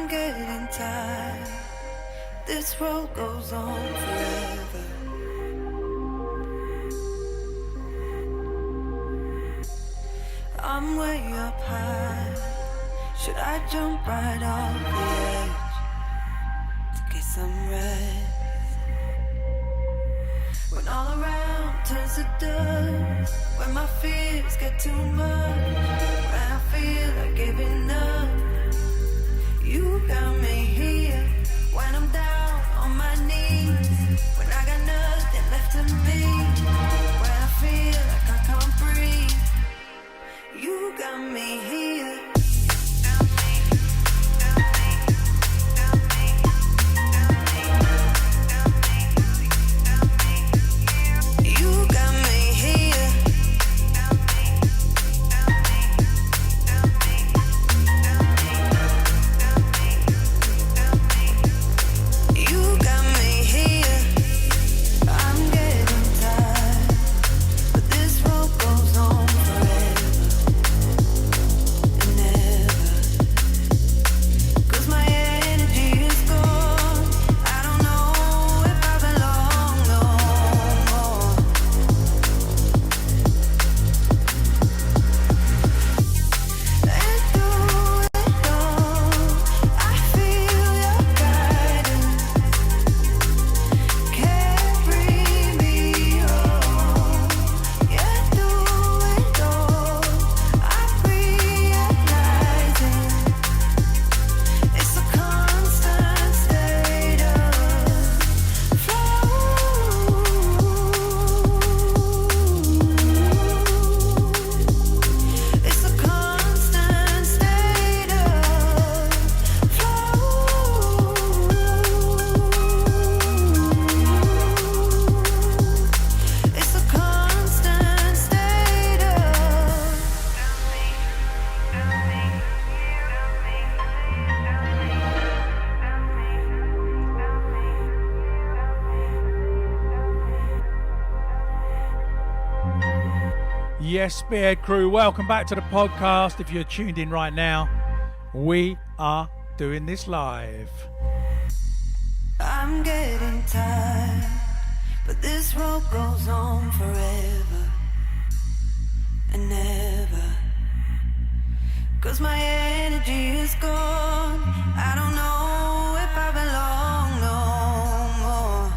I'm getting tired. This road goes on forever. I'm way up high. Should I jump right off the edge to get some rest? When all around turns to dust, when my fears get too much, when I feel like giving up, you got me here. When I'm down on my knees, when I got nothing left of me, when I feel like I can't breathe, you got me here. Yes, Spearhead crew, welcome back to the podcast. If you're tuned in right now, we are doing this live. I'm getting tired, but this road goes on forever and ever. 'Cause my energy is gone. I don't know if I belong no more.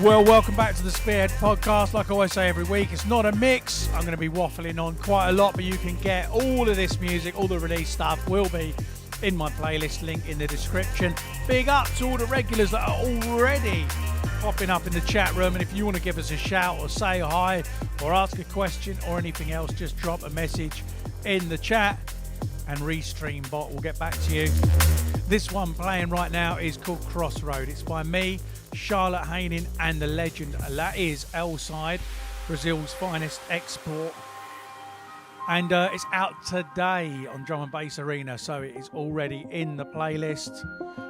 Well, welcome back to the Spearhead Podcast. Like I always say every week, it's not a mix. I'm going to be waffling on quite a lot, but you can get all of this music, all the release stuff will be in my playlist, link in the description. Big up to all the regulars that are already popping up in the chat room. And if you want to give us a shout or say hi or ask a question or anything else, just drop a message in the chat and Restream Bot will get back to you. This one playing right now is called Crossroad. It's by me, Charlotte Haining, and the legend that is L-Side, Brazil's finest export. And it's out today on Drum and Bass Arena, so it is already in the playlist.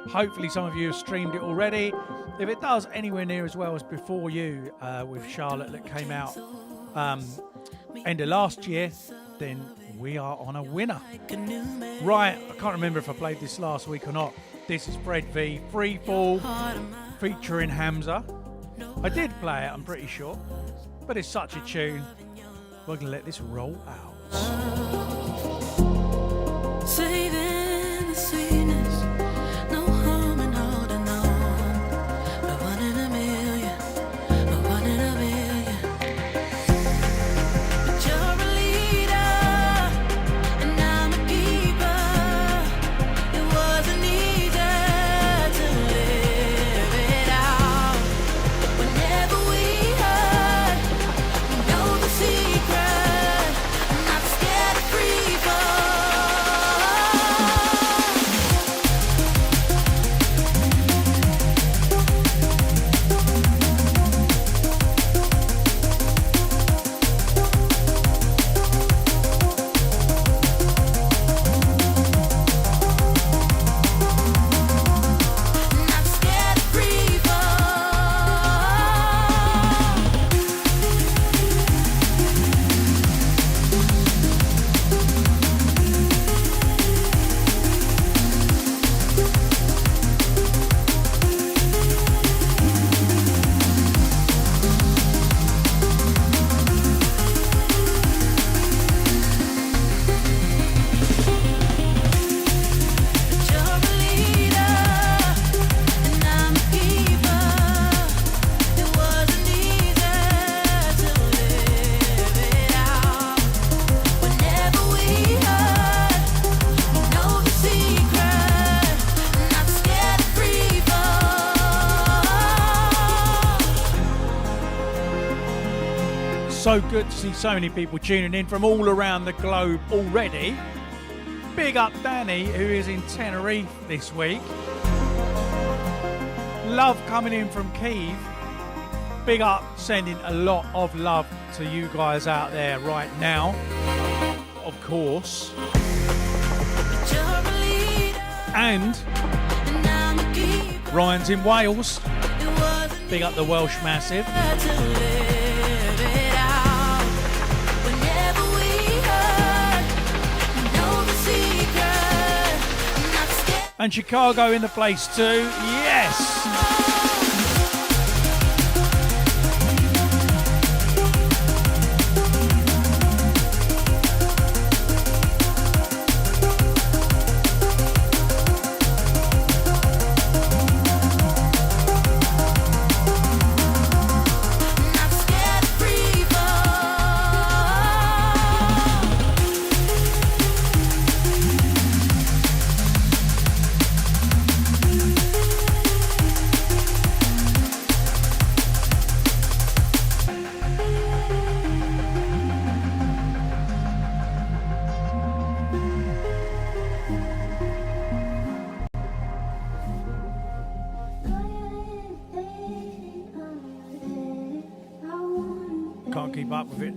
Hopefully some of you have streamed it already. If it does anywhere near as well as Before You with Charlotte that came out end of last year, then we are on a winner. Right, I can't remember if I played this last week or not. This is Fred V, Free Fall, featuring Hamza. I did play it, I'm pretty sure, but it's such a tune. We're going to let this roll out. Saving the sweetness, no harm in holding on. The one in a million, the one in a million. But you're a leader, So good to see so many people tuning in from all around the globe already. Big up Danny, who is in Tenerife this week. Love coming in from Kyiv. Big up, sending a lot of love to you guys out there right now, of course. And Ryan's in Wales. Big up the Welsh Massive. And Chicago in the place too. Yes!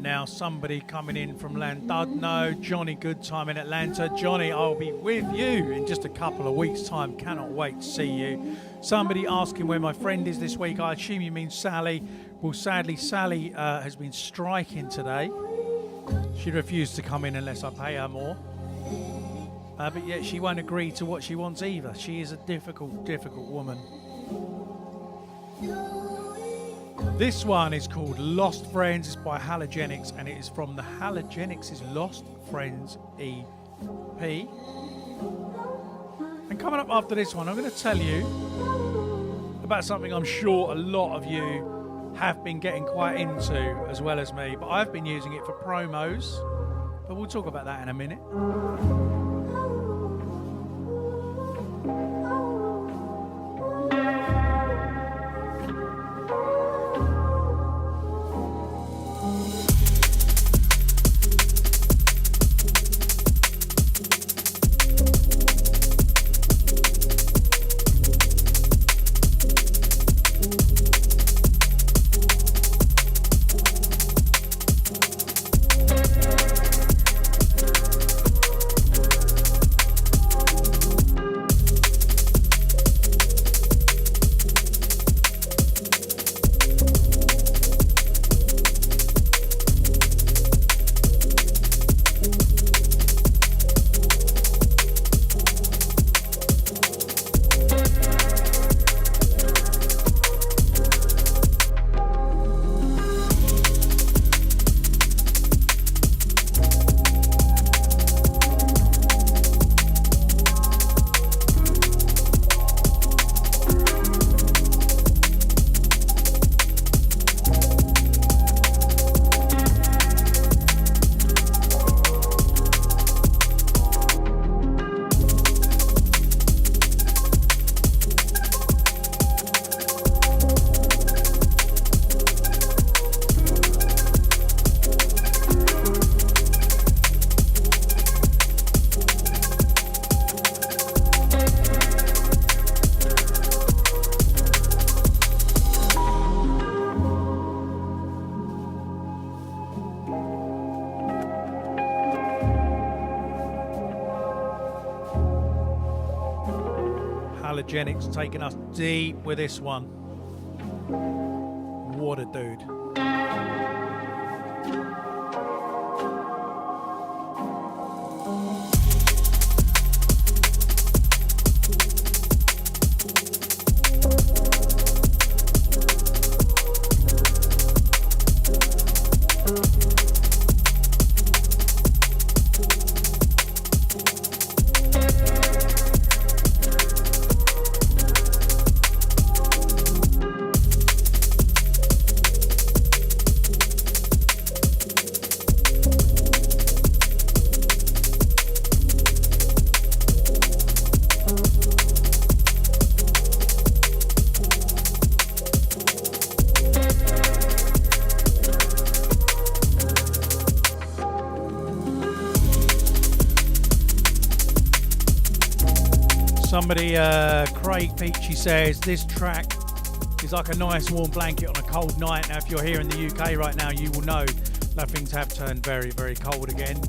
Now somebody coming in from Llandudno, Johnny Goodtime in Atlanta. Johnny, I'll be with you in just a couple of weeks' time. Cannot wait to see you. Somebody asking where my friend is this week. I assume you mean Sally. Well, sadly, Sally has been striking today. She refused to come in unless I pay her more. But yet she won't agree to what she wants either. She is a difficult, difficult woman. This one is called Lost Friends. It's by Halogenics, and it is from the Halogenics' Lost Friends EP. And coming up after this one, I'm going to tell you about something I'm sure a lot of you have been getting quite into, as well as me. But I've been using it for promos. But we'll talk about that in a minute. Halogenics taking us deep with this one. What a dude. Somebody, Craig Peachy says, this track is like a nice warm blanket on a cold night. Now, if you're here in the UK right now, you will know that things have turned very, very cold again.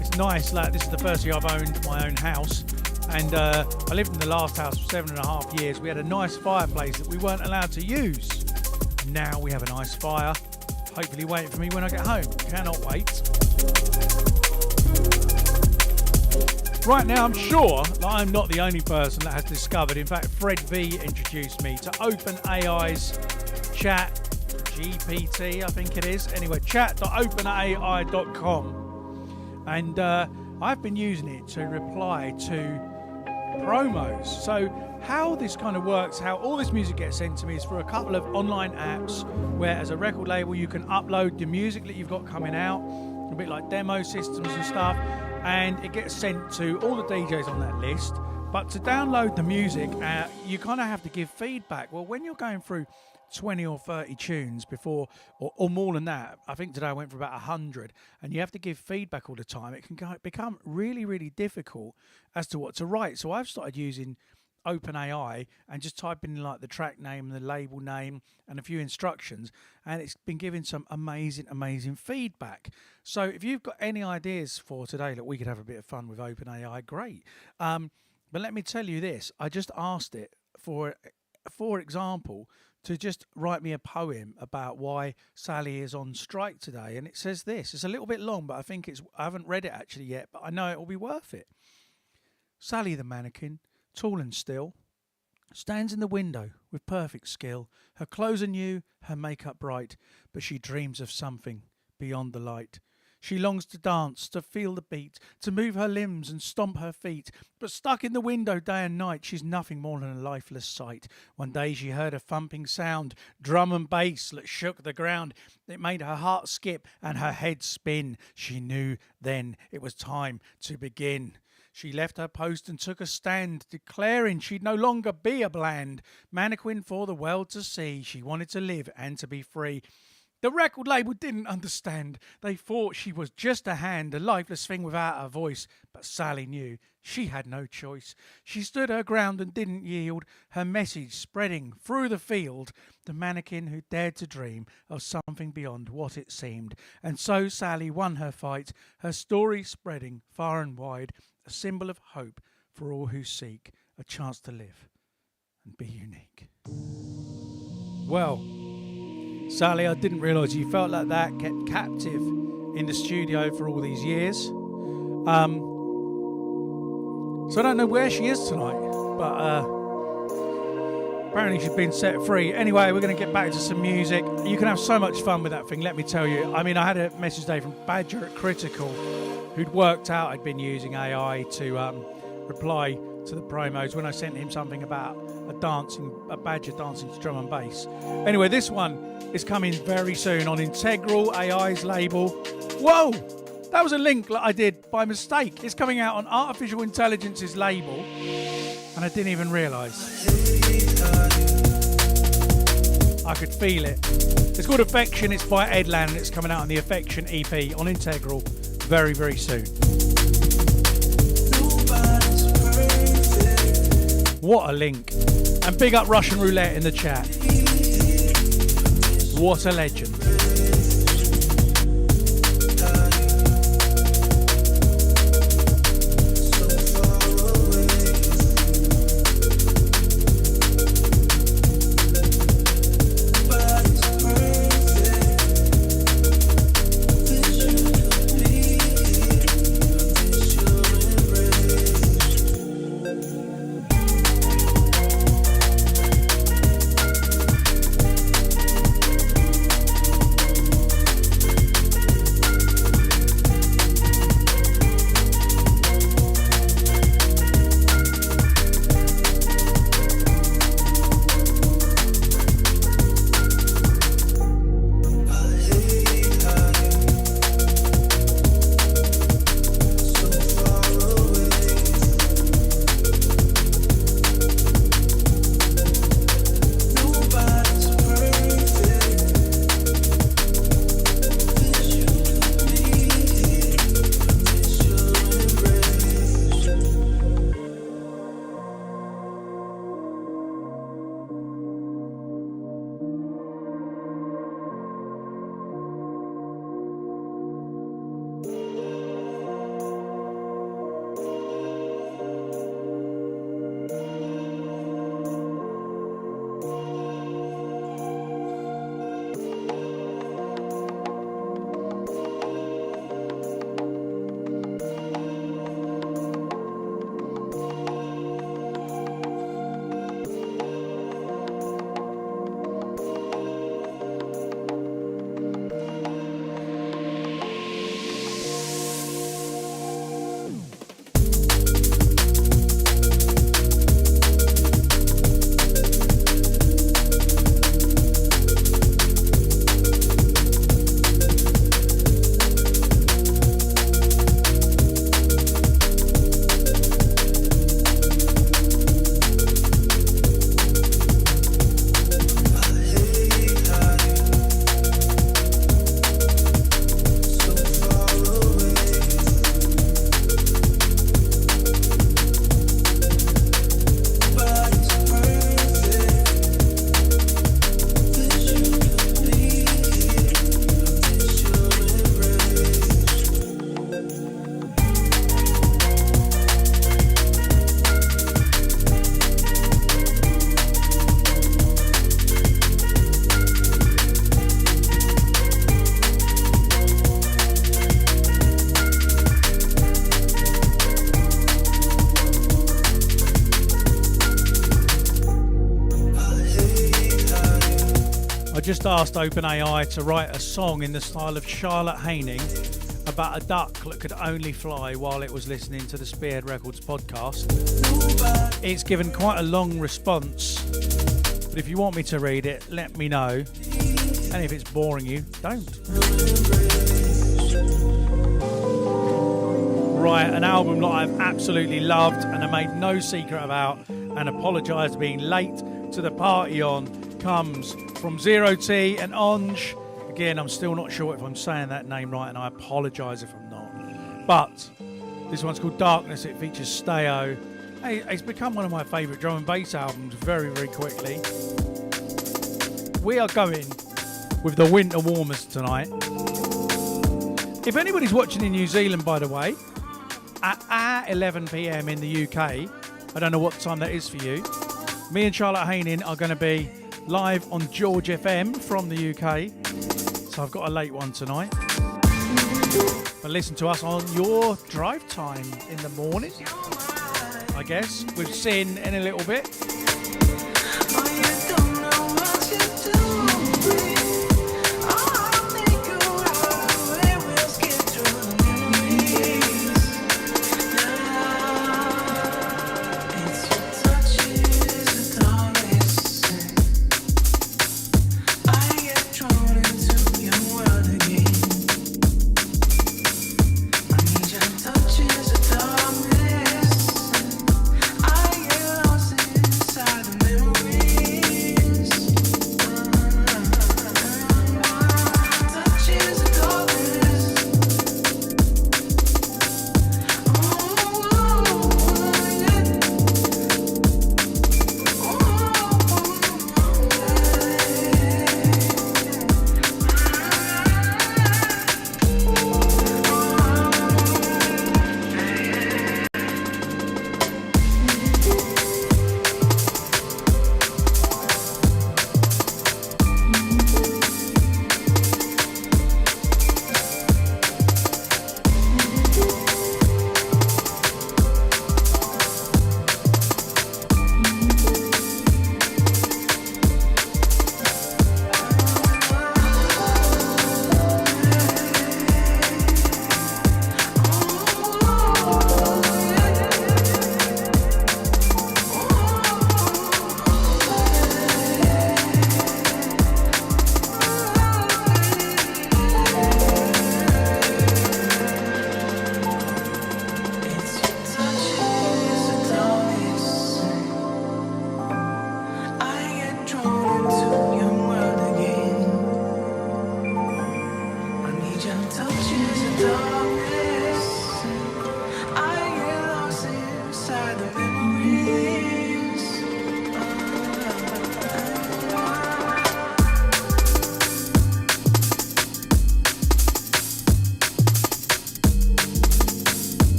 It's nice. Like, this is the first year I've owned my own house. And I lived in the last house for 7.5 years. We had a nice fireplace that we weren't allowed to use. Now we have a nice fire. Hopefully waiting for me when I get home. Cannot wait. Right now, I'm sure that I'm not the only person that has discovered. In fact, Fred V introduced me to OpenAI's chat GPT, I think it is. Anyway, chat.openai.com. And I've been using it to reply to promos. So how this kind of works, how all this music gets sent to me is through a couple of online apps where as a record label you can upload the music that you've got coming out, a bit like demo systems and stuff, and it gets sent to all the DJs on that list. But to download the music, you kind of have to give feedback. Well, when you're going through 20 or 30 tunes before, or more than that, I think today I went for about 100, and you have to give feedback all the time, it can become really, really difficult as to what to write. So I've started using OpenAI and just typing in like the track name, the label name, and a few instructions, and it's been giving some amazing feedback. So if you've got any ideas for today that we could have a bit of fun with OpenAI, great. But let me tell you this, I just asked it for example, to just write me a poem about why Sally is on strike today. And it says this. It's a little bit long, but I haven't read it actually yet, but I know it will be worth it. Sally the mannequin, tall and still, stands in the window with perfect skill. Her clothes are new, her makeup bright, but she dreams of something beyond the light. She longs to dance, to feel the beat, to move her limbs and stomp her feet. But stuck in the window day and night, she's nothing more than a lifeless sight. One day she heard a thumping sound, drum and bass that shook the ground. It made her heart skip and her head spin. She knew then it was time to begin. She left her post and took a stand, declaring she'd no longer be a bland mannequin for the world to see. She wanted to live and to be free. The record label didn't understand. They thought she was just a hand, a lifeless thing without a voice. But Sally knew she had no choice. She stood her ground and didn't yield, her message spreading through the field. The mannequin who dared to dream of something beyond what it seemed. And so Sally won her fight, her story spreading far and wide, a symbol of hope for all who seek a chance to live and be unique. Well, Sally, I didn't realise you felt like that, kept captive in the studio for all these years. So I don't know where she is tonight, but apparently she's been set free. Anyway, we're going to get back to some music. You can have so much fun with that thing, let me tell you. I mean, I had a message today from Badger at Critical, who'd worked out I'd been using AI to reply to the promos when I sent him something about a Badger dancing to drum and bass. Anyway, this one is coming very soon on Integral AI's label. Whoa! That was a link that I did by mistake. It's coming out on Artificial Intelligence's label, and I didn't even realise. I could feel it. It's called Affection. It's by Edland, and it's coming out on the Affection EP on Integral very, very soon. What a link. And big up Russian Roulette in the chat. What a legend. just asked OpenAI to write a song in the style of Charlotte Haining about a duck that could only fly while it was listening to the Spearhead Records podcast. It's given quite a long response, but if you want me to read it, let me know. And if it's boring you, don't. Right, an album that I've absolutely loved and I made no secret about and apologise for being late to the party on comes from Zero T and Onge. Again, I'm still not sure if I'm saying that name right and I apologise if I'm not. But this one's called Darkness. It features Steo. Hey, it's become one of my favourite drum and bass albums very, very quickly. We are going with the winter warmers tonight. If anybody's watching in New Zealand, by the way, at 11 p.m. in the UK, I don't know what time that is for you, me and Charlotte Haining are going to be live on George FM from the UK. So I've got a late one tonight. But listen to us on your drive time in the morning, I guess, with Sin in a little bit.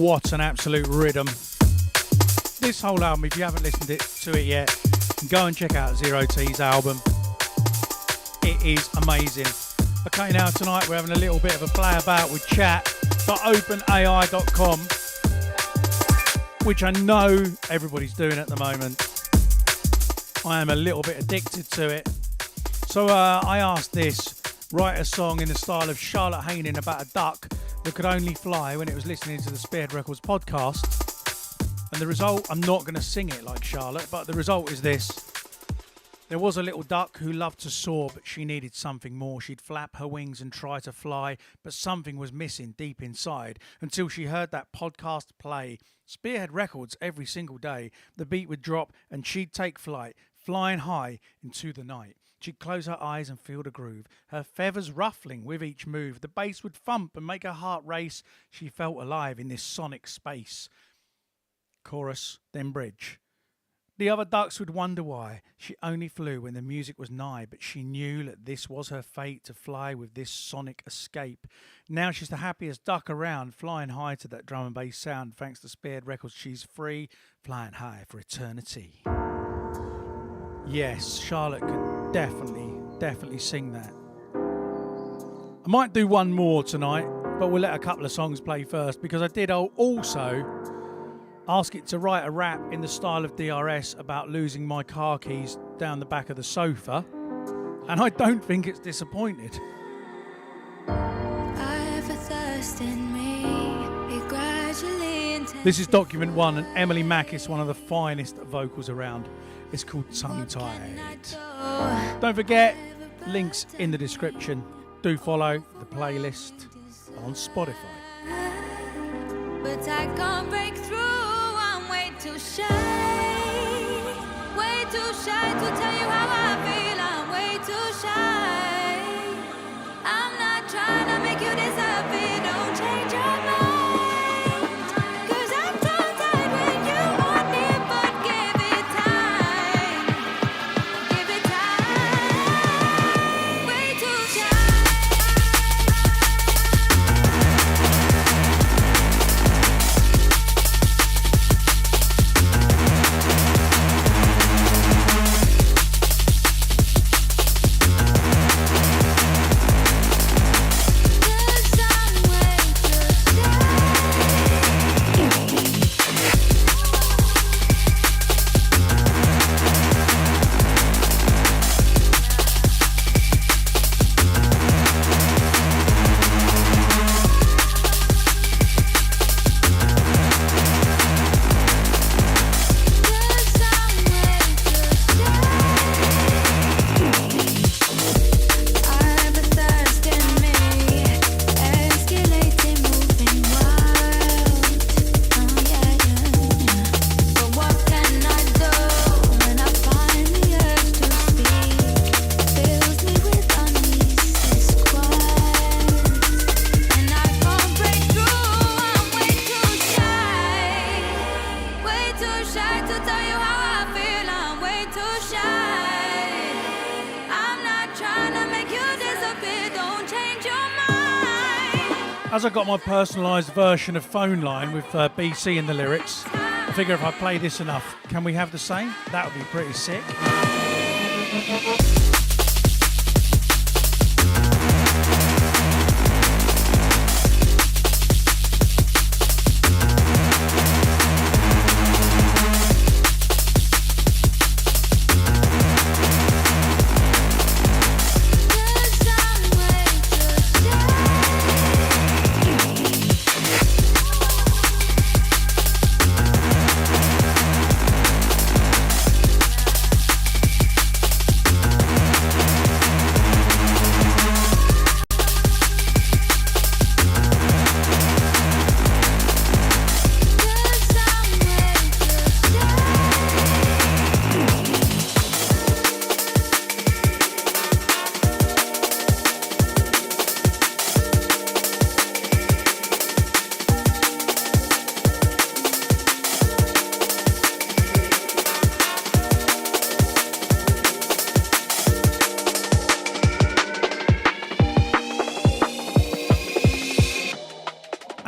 What an absolute rhythm. This whole album, if you haven't listened to it yet, go and check out Zero T's album. It is amazing. Okay, now tonight we're having a little bit of a play about with chat.openai.com, which I know everybody's doing at the moment. I am a little bit addicted to it. So I asked this, write a song in the style of Charlotte Haining about a duck that could only fly when it was listening to the Spearhead Records podcast. And the result, I'm not going to sing it like Charlotte, but the result is this. There was a little duck who loved to soar, but she needed something more. She'd flap her wings and try to fly, but something was missing deep inside until she heard that podcast play. Spearhead Records every single day. The beat would drop and she'd take flight, flying high into the night. She'd close her eyes and feel the groove, her feathers ruffling with each move. The bass would thump and make her heart race. She felt alive in this sonic space. Chorus, then bridge. The other ducks would wonder why. She only flew when the music was nigh, but she knew that this was her fate, to fly with this sonic escape. Now she's the happiest duck around, flying high to that drum and bass sound. Thanks to Spearhead Records, she's free, flying high for eternity. Yes, Charlotte could definitely sing that. I might do one more tonight, but we'll let a couple of songs play first, because I did also ask it to write a rap in the style of DRS about losing my car keys down the back of the sofa, and I don't think it's disappointed. This is Document 1 and Emily Mackis, one of the finest vocals around. It's called Tongue Tied. Don't forget, links in the description. Do follow the playlist on Spotify. But I can't break through, I'm way too shy to tell you how I feel, I'm way too shy. I'm not trying to make you disappear, don't change your mind. As I got my personalised version of Phone Line with BCee in the lyrics, I figure if I play this enough, can we have the same? That would be pretty sick.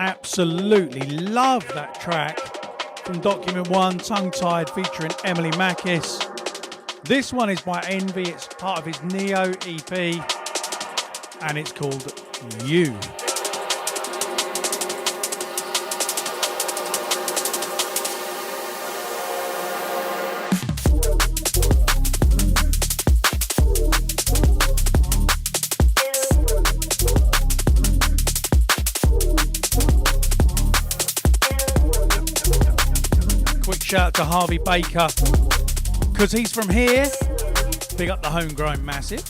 Absolutely love that track from Document 1, Tongue Tied, featuring Emily Mackis. This one is by Envy, it's part of his Neo EP, and it's called You. Shout out to Harvey Baker, because he's from here. Big up the homegrown massive.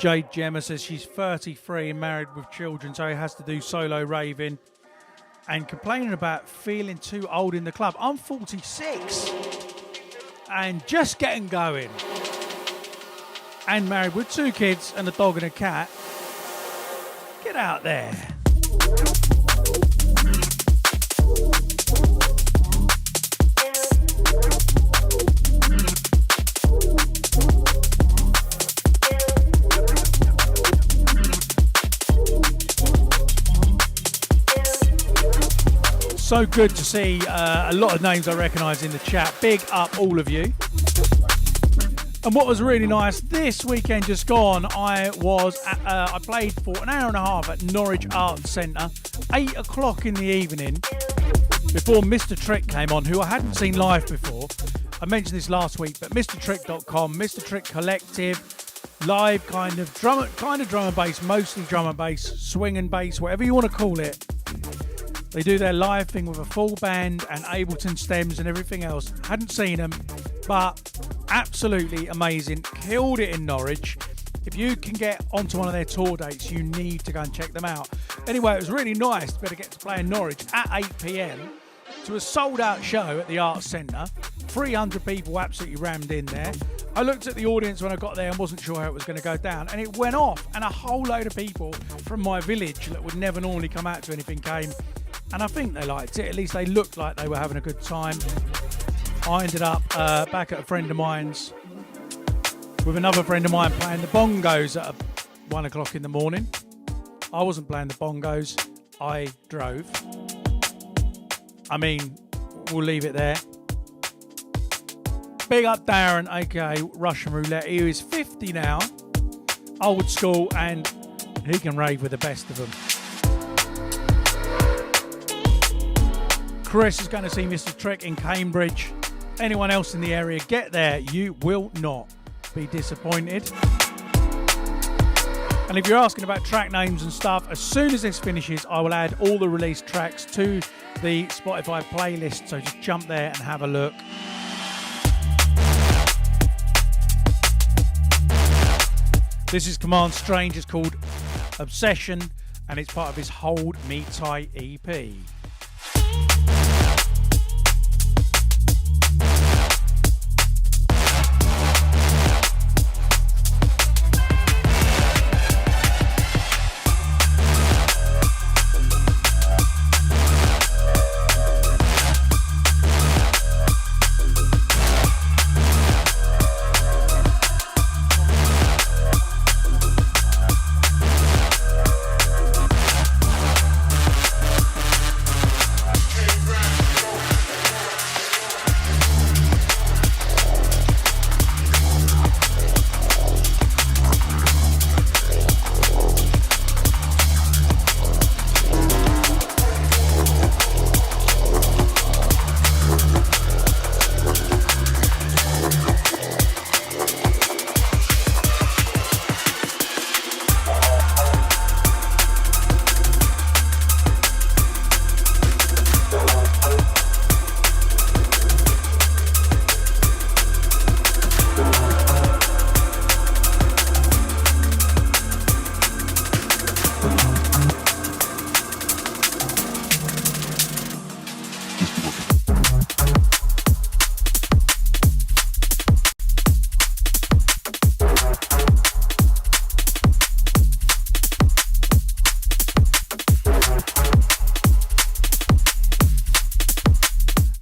Jade Gemma says she's 33 and married with children, so he has to do solo raving. And complaining about feeling too old in the club. I'm 46 and just getting going. And married with 2 kids and a dog and a cat. Get out there. So good to see a lot of names I recognise in the chat. Big up all of you. And what was really nice, this weekend just gone, I played for an hour and a half at Norwich Arts Centre, 8 o'clock in the evening, before Mr. Trick came on, who I hadn't seen live before. I mentioned this last week, but MrTrick.com, Mr. Trick Collective, live kind of drum and bass, mostly drum and bass, swing and bass, whatever you want to call it. They do their live thing with a full band and Ableton stems and everything else. Hadn't seen them, but absolutely amazing. Killed it in Norwich. If you can get onto one of their tour dates, you need to go and check them out. Anyway, it was really nice to be able to get to play in Norwich at 8 p.m. to a sold-out show at the Arts Centre. 300 people absolutely rammed in there. I looked at the audience when I got there and wasn't sure how it was going to go down, and it went off, and a whole load of people from my village that would never normally come out to anything came. And I think they liked it. At least they looked like they were having a good time. I ended up back at a friend of mine's with another friend of mine playing the bongos at 1 o'clock in the morning. I wasn't playing the bongos. I drove. I mean, we'll leave it there. Big up Darren, aka Russian Roulette. He is 50 now, old school, and he can rave with the best of them. Chris is going to see Mr. Trick in Cambridge. Anyone else in the area, get there. You will not be disappointed. And if you're asking about track names and stuff, as soon as this finishes, I will add all the released tracks to the Spotify playlist. So just jump there and have a look. This is Command Strange. It's called Obsession, and it's part of his Hold Me Tight EP.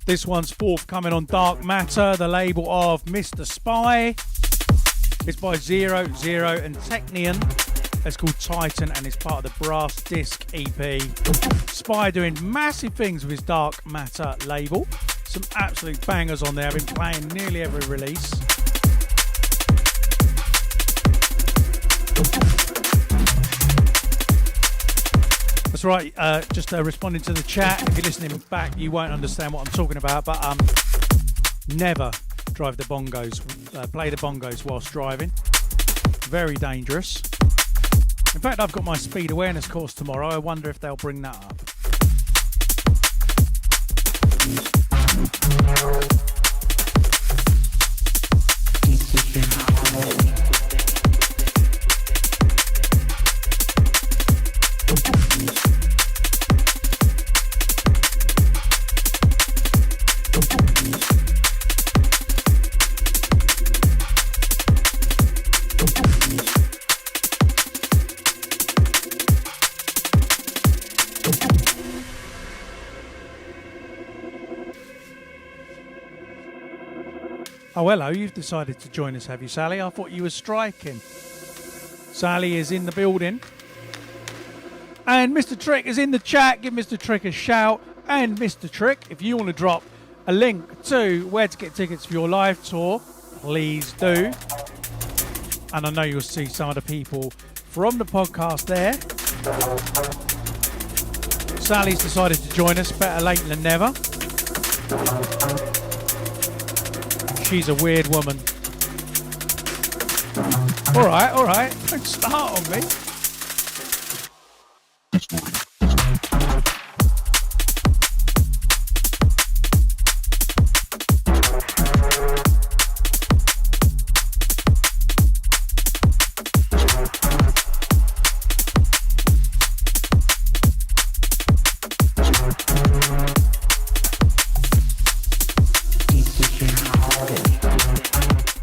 This one's forthcoming on Dark Matter, the label of Mr. Spy. It's by 00 and Technion. It's called Titan and it's part of the Brass Disc EP. Spy doing massive things with his Dark Matter label. Some absolute bangers on there. I've been playing nearly every release. That's right, just responding to the chat. If you're listening back, you won't understand what I'm talking about, but never drive the bongos, play the bongos whilst driving. Very dangerous. In fact, I've got my speed awareness course tomorrow. I wonder if they'll bring that up. Oh, hello, you've decided to join us, have you, Sally? I thought you were striking. Sally is in the building. And Mr. Trick is in the chat. Give Mr. Trick a shout. And Mr. Trick, if you want to drop a link to where to get tickets for your live tour, please do. And I know you'll see some of the people from the podcast there. Sally's decided to join us. Better late than never. She's a weird woman. All right. Don't start on me.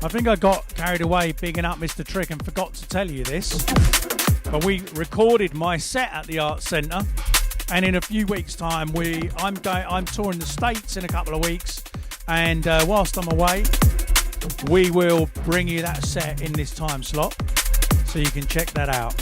I think I got carried away bigging up Mr. Trick and forgot to tell you this, but we recorded my set at the Arts Centre, and in a few weeks' time I'm touring the States in a couple of weeks, and whilst I'm away, we will bring you that set in this time slot, so you can check that out.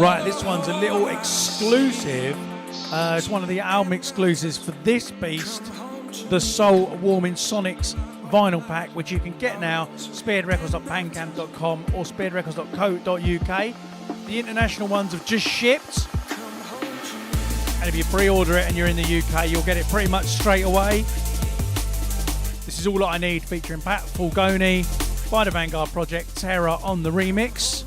Right, this one's a little exclusive. It's one of the album exclusives for this beast, the Soul Warming Sonics vinyl pack, which you can get now, spearheadrecords.bandcamp.com or spearheadrecords.co.uk. The international ones have just shipped, and if you pre-order it and you're in the UK, you'll get it pretty much straight away. This is All That I Need, featuring Pat Fulgoni by the Vanguard Project, Terra on the remix.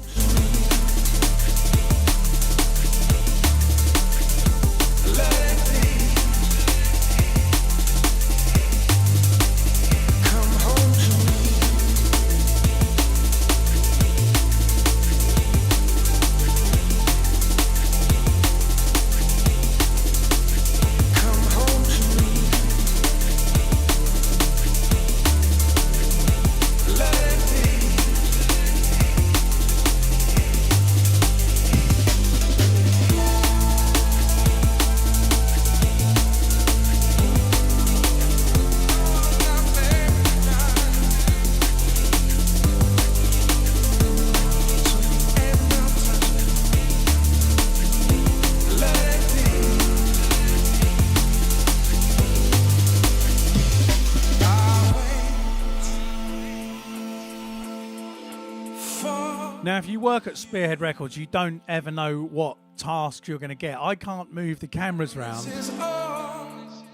Now, if you work at Spearhead Records, you don't ever know what tasks you're going to get. I can't move the cameras round,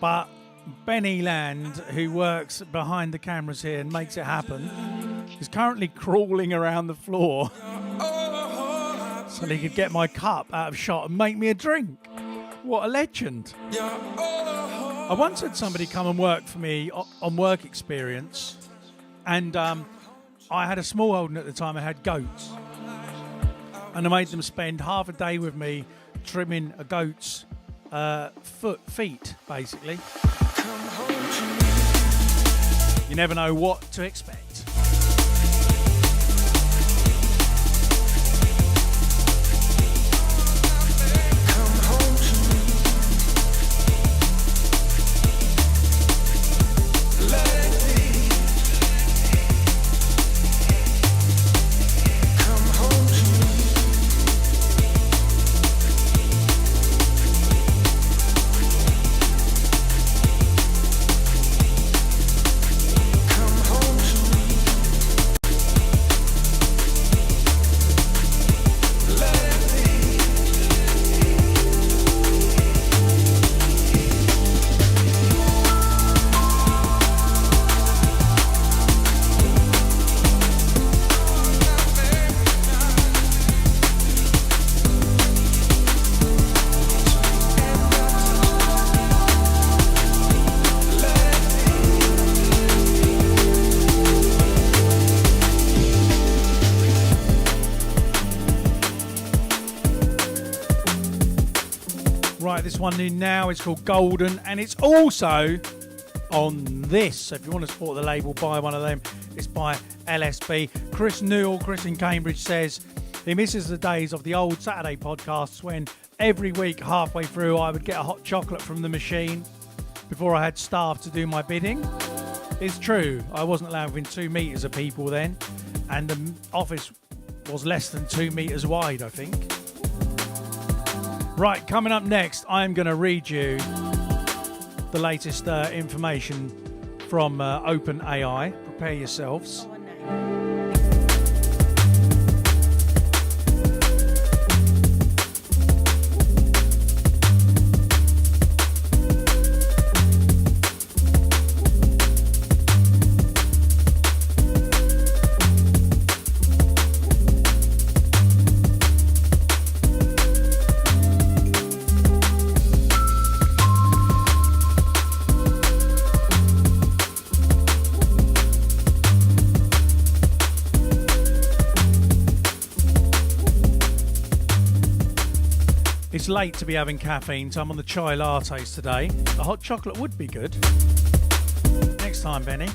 but Benny Land, who works behind the cameras here and makes it happen, is currently crawling around the floor so he could get my cup out of shot and make me a drink. What a legend. I once had somebody come and work for me on work experience, and I had a small holding at the time. I had goats, and I made them spend half a day with me trimming a goat's feet, basically. You never know what to expect. Come home to me. Right, this one in now is called Golden, and it's also on this. So if you want to support the label, buy one of them. It's by LSB. Chris Newell, Chris in Cambridge, says he misses the days of the old Saturday podcasts when every week, halfway through, I would get a hot chocolate from the machine before I had staff to do my bidding. It's true, I wasn't allowed within 2 metres of people then, and the office was less than 2 metres wide, I think. Right, coming up next, I'm going to read you the latest information from OpenAI. Prepare yourselves. It's late to be having caffeine, so I'm on the chai lattes today. A hot chocolate would be good. Next time, Benny.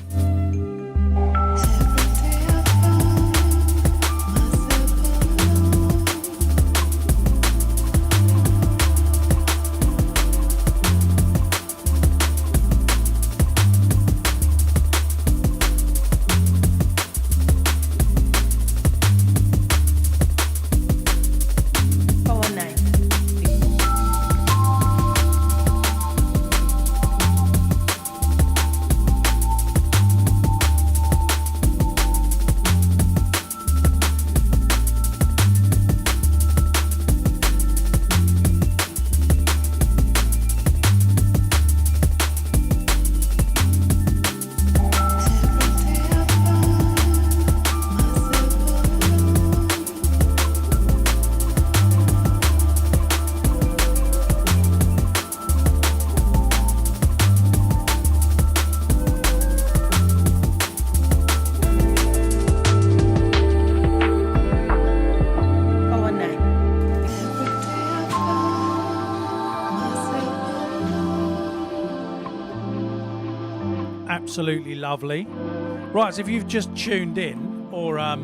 Absolutely lovely. Right, so if you've just tuned in, or I've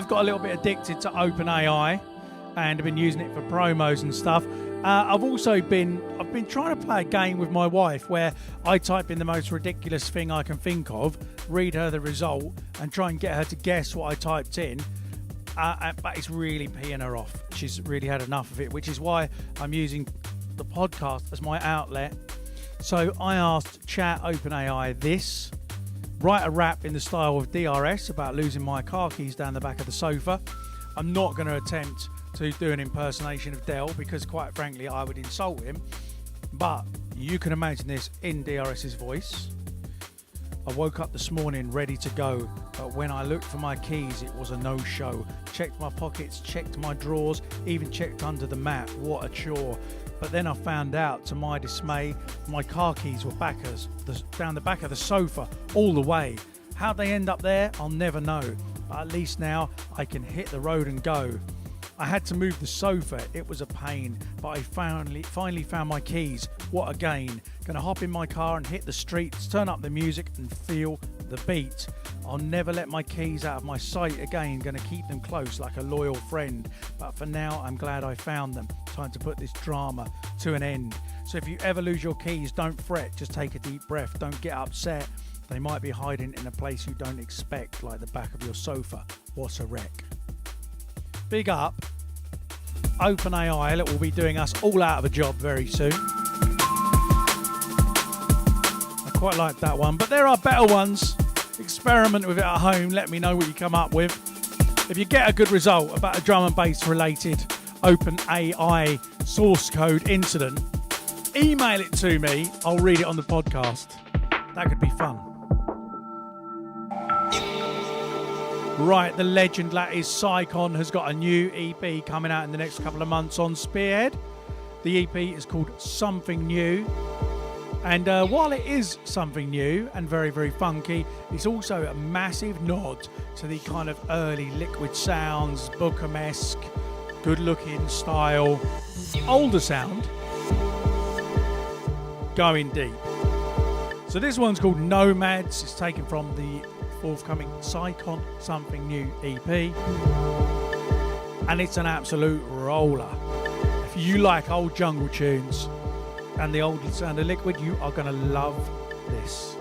got a little bit addicted to OpenAI, and I've been using it for promos and stuff. I've been trying to play a game with my wife where I type in the most ridiculous thing I can think of, read her the result, and try and get her to guess what I typed in. But it's really peeing her off. She's really had enough of it, which is why I'm using the podcast as my outlet. So I asked Chat OpenAI this: write a rap in the style of DRS about losing my car keys down the back of the sofa. I'm not going to attempt to do an impersonation of Dell because, quite frankly, I would insult him. But you can imagine this in DRS's voice. I woke up this morning ready to go, but when I looked for my keys, it was a no-show. Checked my pockets, checked my drawers, even checked under the mat. What a chore. But then I found out, to my dismay, my car keys were down the back of the sofa all the way. How'd they end up there? I'll never know. But at least now I can hit the road and go. I had to move the sofa. It was a pain, but I finally found my keys. What a gain. Gonna hop in my car and hit the streets, turn up the music and feel the beat. I'll never let my keys out of my sight again. Gonna keep them close like a loyal friend. But for now, I'm glad I found them. Time to put this drama to an end. So if you ever lose your keys, don't fret. Just take a deep breath. Don't get upset. They might be hiding in a place you don't expect, like the back of your sofa. What a wreck. Big up. OpenAI will be doing us all out of a job very soon. I quite like that one, but there are better ones. Experiment with it at home. Let me know what you come up with. If you get a good result about a drum and bass related OpenAI source code incident, email it to me. I'll read it on the podcast. That could be fun. Right, the legend that is Psycon has got a new EP coming out in the next couple of months on Spearhead. The EP is called Something New. And while it is something new and very, very funky, it's also a massive nod to the kind of early Liquid Sounds, Bookham-esque, good-looking style, older sound going deep. So this one's called Nomads. It's taken from the forthcoming Psychon Something New EP, and it's an absolute roller. If you like old jungle tunes and the old sound of Liquid, you are going to love this.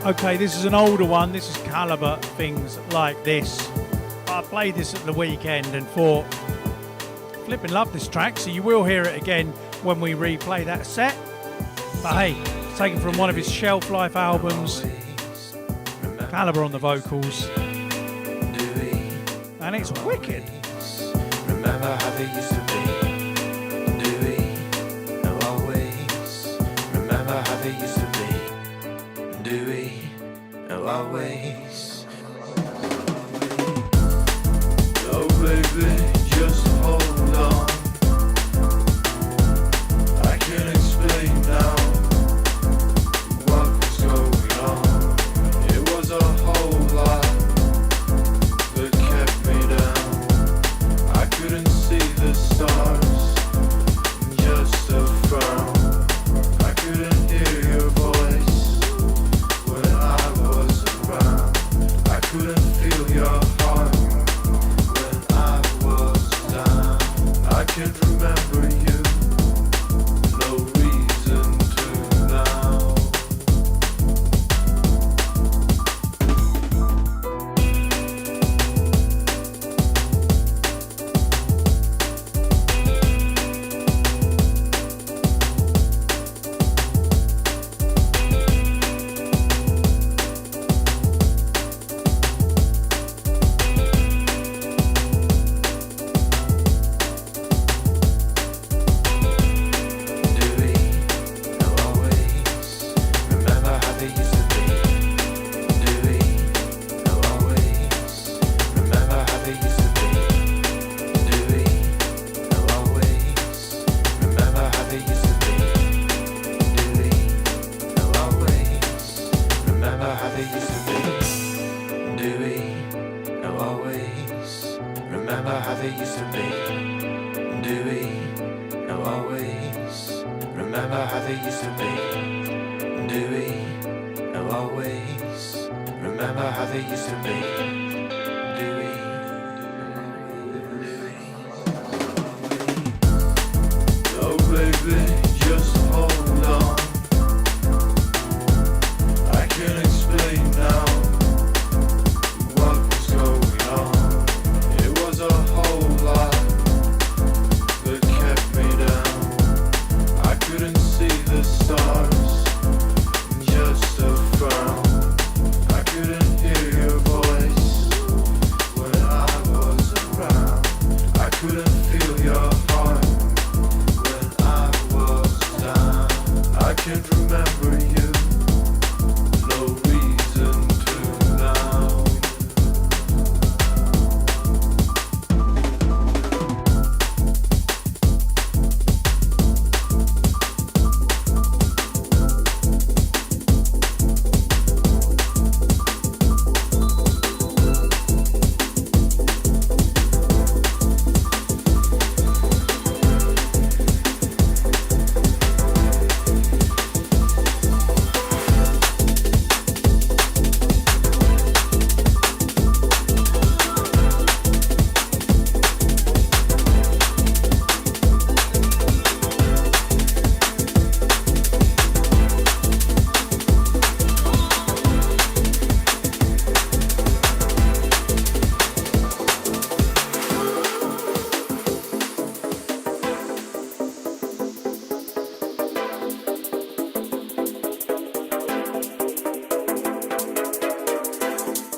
Okay, this is an older one. This is Calibre, Things Like This. I played this at the weekend and thought, flipping love this track, so you will hear it again when we replay that set. But hey, it's taken from one of his Shelf Life albums. Calibre on the vocals. And it's wicked. Remember how they used to be. Do we know always? Remember how they used to be. Do we know our ways? Oh baby, just hold on. I can't explain now what was going on. It was a whole lot that kept me down. I couldn't see the stars, just a frown. I couldn't hear your voice when I was around. I couldn't feel your heart when I was down. I can't remember you, no reason to now. It was a whole lot that kept me down. can't remember you. No reason to now.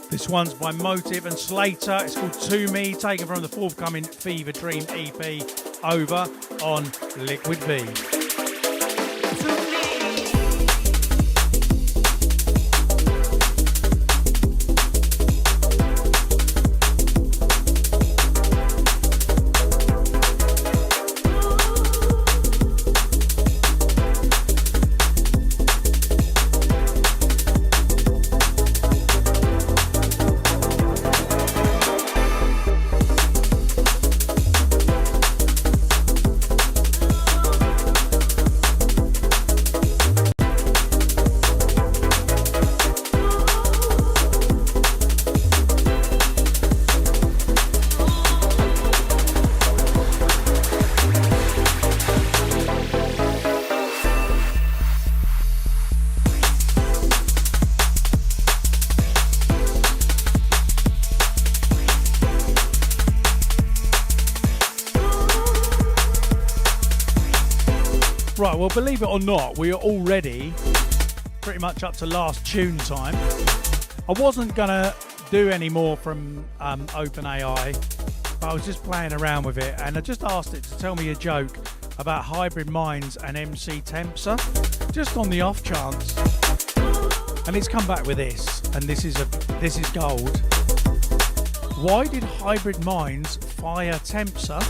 This one's by Motive and Slater. It's called To Me, taken from the forthcoming Fever Dream EP over on Liquid V. Right, well, believe it or not, we are already pretty much up to last tune time. I wasn't going to do any more from OpenAI, but I was just playing around with it, and I just asked it to tell me a joke about Hybrid Minds and MC Tempsa, just on the off chance. And it's come back with this, and this is gold. Why did Hybrid Minds fire Tempsa?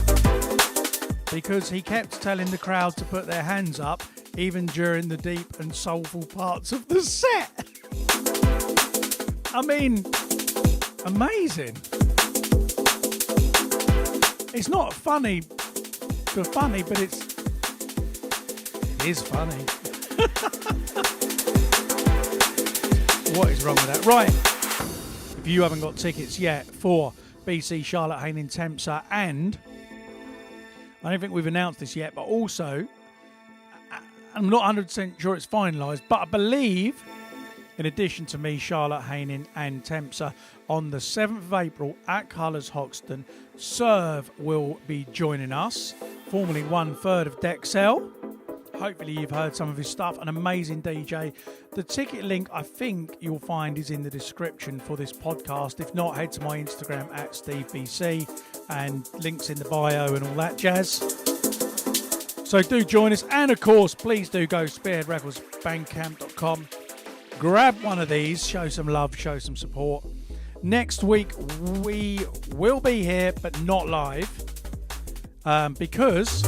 Because he kept telling the crowd to put their hands up even during the deep and soulful parts of the set. I mean, amazing. It's not funny for funny, but it is funny. What is wrong with that? Right, if you haven't got tickets yet for BCee, Charlotte Hayning, Tempsa, and I don't think we've announced this yet, but also, I'm not 100% sure it's finalised, but I believe, in addition to me, Charlotte Hayning and Tempsa, on the 7th of April at Colours Hoxton, Serve will be joining us, formerly 1/3 of Dexel. Hopefully you've heard some of his stuff, an amazing DJ. The ticket link, I think you'll find, is in the description for this podcast. If not, head to my Instagram at SteveBCee, and links in the bio and all that jazz. So do join us, and of course, please do go Spearhead Records, bandcamp.com. Grab one of these, show some love, show some support. Next week, we will be here, but not live, because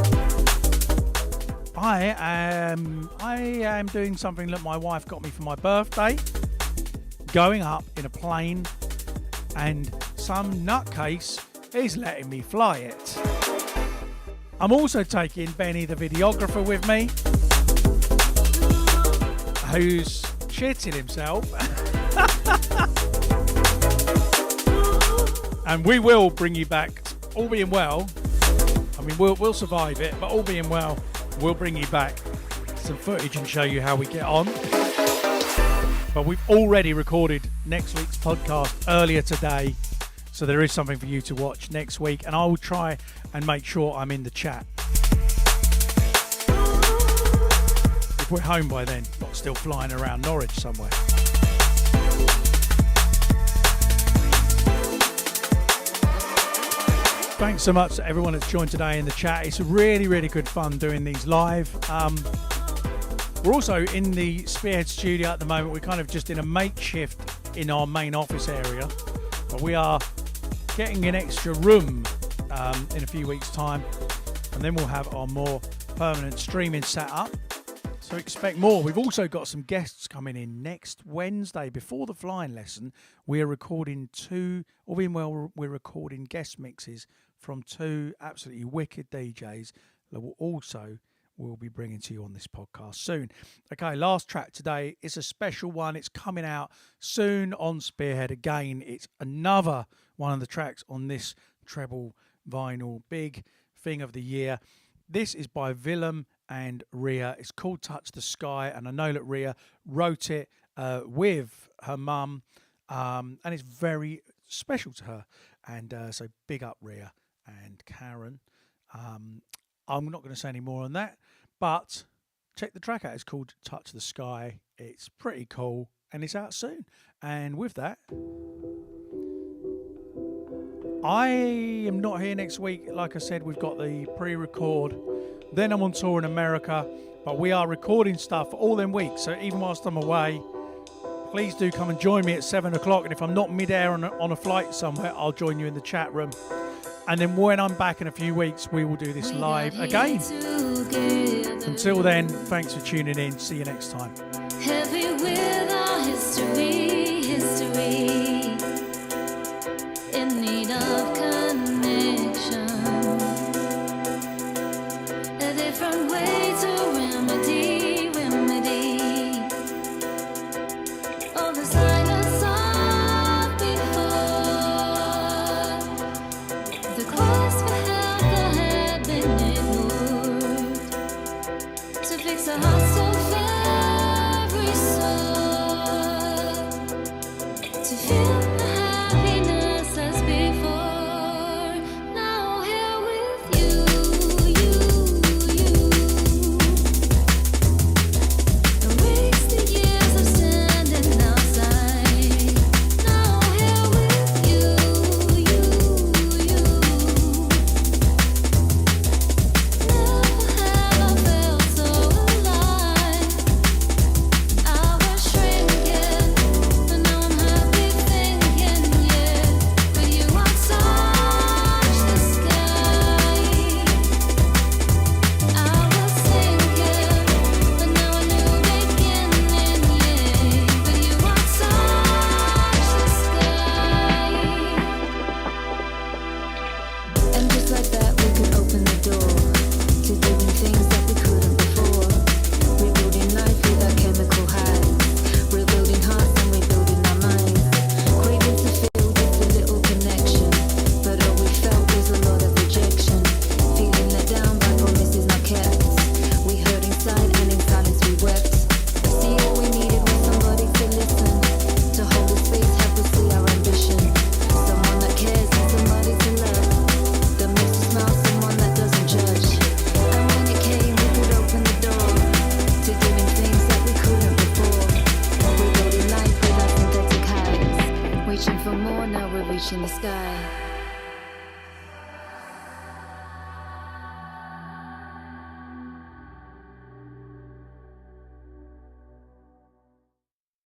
I am doing something that my wife got me for my birthday, going up in a plane, and some nutcase is letting me fly it. I'm also taking Benny the videographer with me, who's shitting himself. And we will bring you back, all being well. I mean, we'll survive it, but all being well, we'll bring you back some footage and show you how we get on. But we've already recorded next week's podcast earlier today, so there is something for you to watch next week, and I will try and make sure I'm in the chat. If we're home by then, not still flying around Norwich somewhere. Thanks so much to everyone that's joined today in the chat. It's really, really good fun doing these live. We're also in the Spearhead studio at the moment. We're kind of just in a makeshift in our main office area, but we are getting an extra room in a few weeks' time, and then we'll have our more permanent streaming setup. So expect more. We've also got some guests coming in next Wednesday before the flying lesson. We're recording we're recording guest mixes from two absolutely wicked DJs that we'll be bringing to you on this podcast soon. Okay, last track today is a special one. It's coming out soon on Spearhead again. It's another one of the tracks on this treble vinyl big thing of the year. This is by Willem and Ria. It's called Touch the Sky, and I know that Ria wrote it with her mum, and it's very special to her. And so big up Ria and Karen. I'm not going to say any more on that, but check the track out. It's called Touch the Sky. It's pretty cool, and it's out soon. And with that, I am not here next week. Like I said, we've got the pre-record. Then I'm on tour in America, but we are recording stuff all them weeks. So even whilst I'm away, please do come and join me at 7 o'clock. And if I'm not mid-air on a flight somewhere, I'll join you in the chat room. And then when I'm back in a few weeks, we will do this live again. Until then, thanks for tuning in. See you next time. Heavy with our history, in need of connection. A different way to remedy all the silence of before. The quest for help that had been ignored. To fix a heart so very sore. To feel the happiness as before. Now here with you. Erase the years of standing outside. Now here with you. Never have I felt so alive. I was shrinking, but now I'm happy thinking, yeah. With you I touch the sky. I was sinking, but now a new beginning, yeah. With you I touch the sky. And just like that, we could open the door to doing things that we couldn't before. Rebuilding life with our chemical highs. Rebuilding hearts and rebuilding our minds. Craving to feel just a little connection. But all we felt was a lot of rejection. Feeling let down by promises not kept. We heard inside and in silence we wept. See, all we needed was somebody to listen. To hold the space, help us see our ambition. Someone that cares and somebody to love. That makes us smile, someone that doesn't judge. And when it came, we could open the door to doing things that we couldn't before. We're building life with our synthetic highs. Reaching for more, now we're reaching the sky.